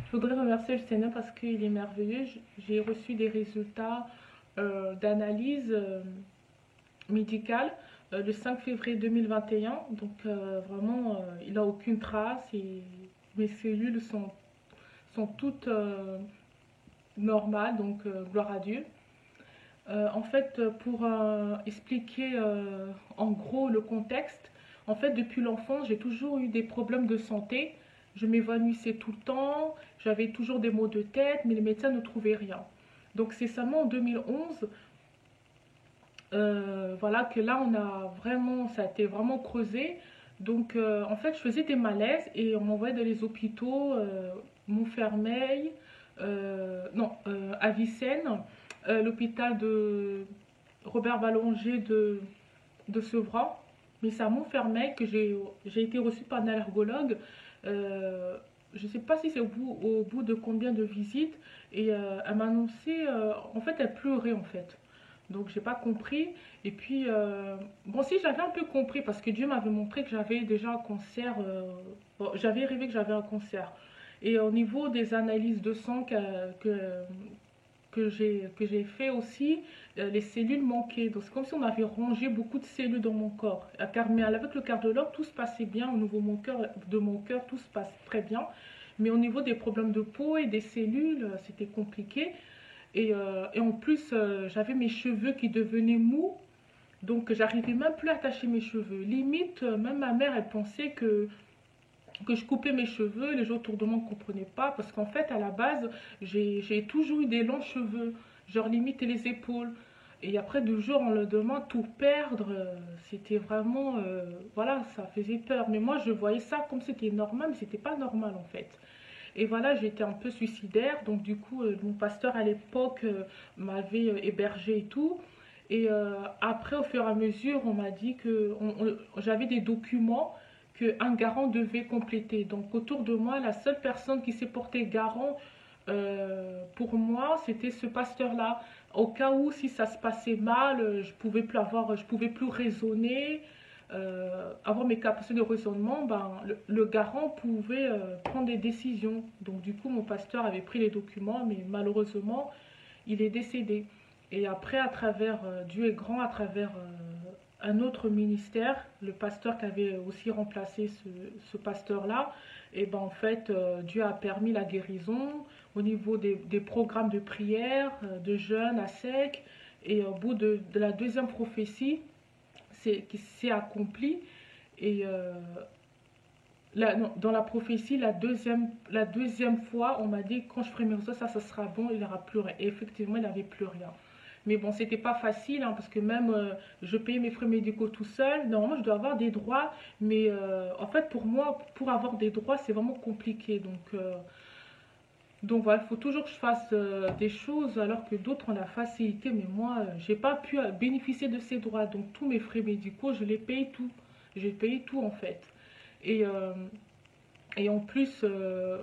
Je voudrais remercier le Seigneur parce qu'il est merveilleux. J'ai reçu des résultats d'analyse médicale le 5 février 2021. Donc vraiment, il n'a aucune trace et mes cellules sont toutes normales. Donc gloire à Dieu. En fait, pour expliquer en gros le contexte, en fait, depuis l'enfance, j'ai toujours eu des problèmes de santé. Je m'évanouissais tout le temps, j'avais toujours des maux de tête, mais les médecins ne trouvaient rien. Donc c'est seulement en 2011, voilà, que là, ça a été vraiment creusé. Donc en fait, je faisais des malaises et on m'envoyait dans les hôpitaux, Montfermeil, non, Avicenne, l'hôpital de Robert Ballanger de Sevran, mais c'est à Montfermeil que j'ai été reçue par un allergologue. Euh, je ne sais pas si c'est au bout de combien de visites, et elle m'a annoncé, en fait, elle pleurait en fait. Donc j'ai pas compris. Et puis, bon, si j'avais un peu compris, parce que Dieu m'avait montré que j'avais déjà un cancer, bon, j'avais rêvé que j'avais un cancer. Et au niveau des analyses de sang que j'ai fait aussi, les cellules manquaient. Donc c'est comme si on avait rangé beaucoup de cellules dans mon corps. Mais avec le cardiologue, tout se passait bien. Au niveau de mon cœur, tout se passe très bien. Mais au niveau des problèmes de peau et des cellules, c'était compliqué. Et en plus, j'avais mes cheveux qui devenaient mous. Donc j'arrivais même plus à attacher mes cheveux. Limite, même ma mère, elle pensait que je coupais mes cheveux, les gens autour de moi ne comprenaient pas parce qu'en fait, à la base, j'ai toujours eu des longs cheveux, genre limite les épaules. Et après, du jour au lendemain, tout perdre, c'était vraiment, voilà, ça faisait peur. Mais moi, je voyais ça comme c'était normal, mais c'était pas normal en fait. Et voilà, j'étais un peu suicidaire, donc du coup, mon pasteur à l'époque m'avait hébergé et tout. Et après, au fur et à mesure, on m'a dit que j'avais des documents qu'un garant devait compléter. Donc autour de moi, la seule personne qui s'est portée garant pour moi, c'était ce pasteur-là. Au cas où, si ça se passait mal, je pouvais plus raisonner, avoir mes capacités de raisonnement, ben, le garant pouvait prendre des décisions. Donc du coup, mon pasteur avait pris les documents, mais malheureusement, il est décédé. Et après, Dieu est grand, à travers un autre ministère, le pasteur qui avait aussi remplacé ce pasteur-là, et ben en fait, Dieu a permis la guérison au niveau des programmes de prière, de jeûne à sec, et au bout de la deuxième prophétie qui s'est accomplie, et non, dans la prophétie, la deuxième fois, on m'a dit quand je ferai mes réseaux, ça sera bon, il n'aura plus rien. Et effectivement, il n'avait plus rien. Mais bon, c'était pas facile hein, parce que même je payais mes frais médicaux tout seul. Normalement, je dois avoir des droits, mais en fait, pour moi, pour avoir des droits, c'est vraiment compliqué. Donc voilà, il faut toujours que je fasse des choses alors que d'autres ont la facilité. Mais moi, j'ai pas pu bénéficier de ces droits. Donc tous mes frais médicaux, je les paye tout. J'ai payé tout en fait. Et, euh, et en plus,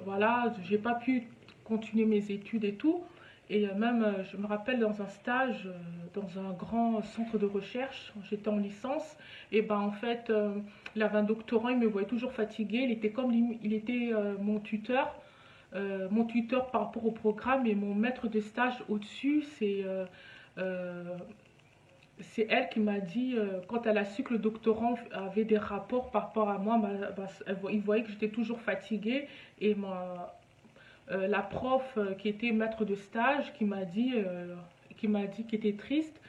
voilà, j'ai pas pu continuer mes études et tout. Et même, je me rappelle dans un stage, dans un grand centre de recherche, j'étais en licence, et ben en fait, il avait un doctorant, il me voyait toujours fatiguée, il était mon tuteur par rapport au programme, et mon maître de stage au-dessus, euh, c'est elle qui m'a dit, quand elle a su que le doctorant avait des rapports par rapport à moi, il voyait que j'étais toujours fatiguée. Et la prof qui était maître de stage, qui était triste,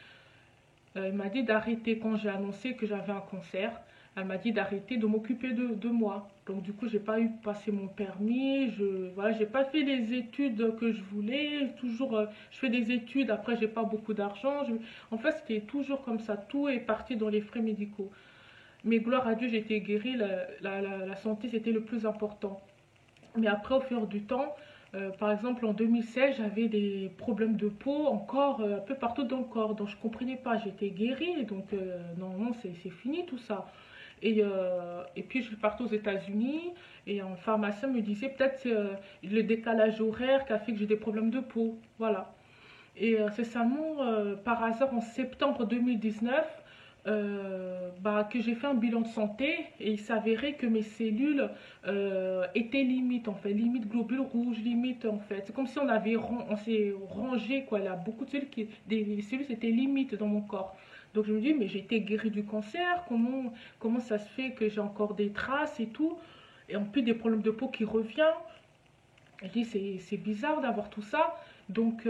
elle m'a dit d'arrêter quand j'ai annoncé que j'avais un cancer. Elle m'a dit d'arrêter de m'occuper de moi. Donc du coup, j'ai pas eu passé mon permis. Voilà, j'ai pas fait les études que je voulais. Toujours, je fais des études. Après, j'ai pas beaucoup d'argent. En fait, c'était toujours comme ça. Tout est parti dans les frais médicaux. Mais gloire à Dieu, j'ai été guérie. La santé, c'était le plus important. Mais après, au fur du temps, par exemple en 2016, j'avais des problèmes de peau encore un peu partout dans le corps. Donc je ne comprenais pas, j'étais guérie, donc normalement c'est fini tout ça. Et puis je suis partie aux États-Unis et un pharmacien me disait peut-être le décalage horaire qui a fait que j'ai des problèmes de peau. Voilà. Et c'est seulement par hasard en septembre 2019, que j'ai fait un bilan de santé et il s'avérait que mes cellules étaient limite en fait, limite globules rouges, limite en fait. C'est comme si on s'est rangé quoi. Là, beaucoup de cellules des cellules étaient limites dans mon corps. Donc je me dis mais j'ai été guérie du cancer, comment ça se fait que j'ai encore des traces et tout, et en plus des problèmes de peau qui reviennent. Je dis c'est bizarre d'avoir tout ça. Donc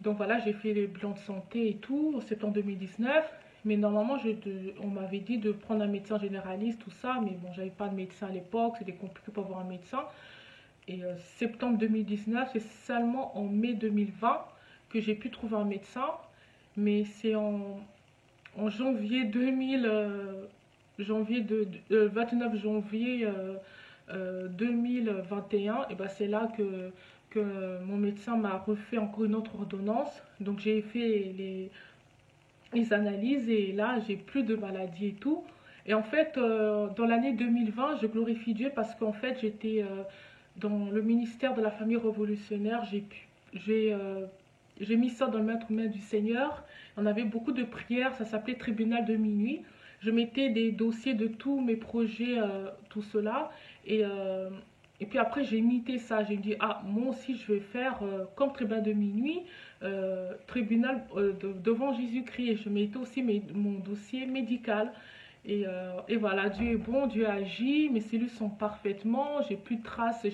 donc voilà, j'ai fait les bilans de santé et tout en septembre 2019. Mais normalement, on m'avait dit de prendre un médecin généraliste, tout ça. Mais bon, j'avais pas de médecin à l'époque, c'était compliqué pour avoir un médecin. Et septembre 2019, c'est seulement en mai 2020 que j'ai pu trouver un médecin. Mais c'est en janvier 2000, 29 janvier 2021, et ben c'est là que mon médecin m'a refait encore une autre ordonnance. Donc j'ai fait les analyses et là j'ai plus de maladies et tout. Et en fait, dans l'année 2020, je glorifie Dieu parce qu'en fait j'étais dans le ministère de la famille révolutionnaire. J'ai mis ça dans le main du Seigneur. On avait beaucoup de prières, ça s'appelait tribunal de minuit. Je mettais des dossiers de tous mes projets, tout cela. Et, euh, et puis après, j'ai imité ça. J'ai dit, ah, moi aussi, je vais faire comme tribunal de minuit, tribunal devant Jésus-Christ. Et je mettais aussi mon dossier médical. Et voilà, Dieu est bon, Dieu agit, mes cellules sont parfaitement, j'ai plus de traces.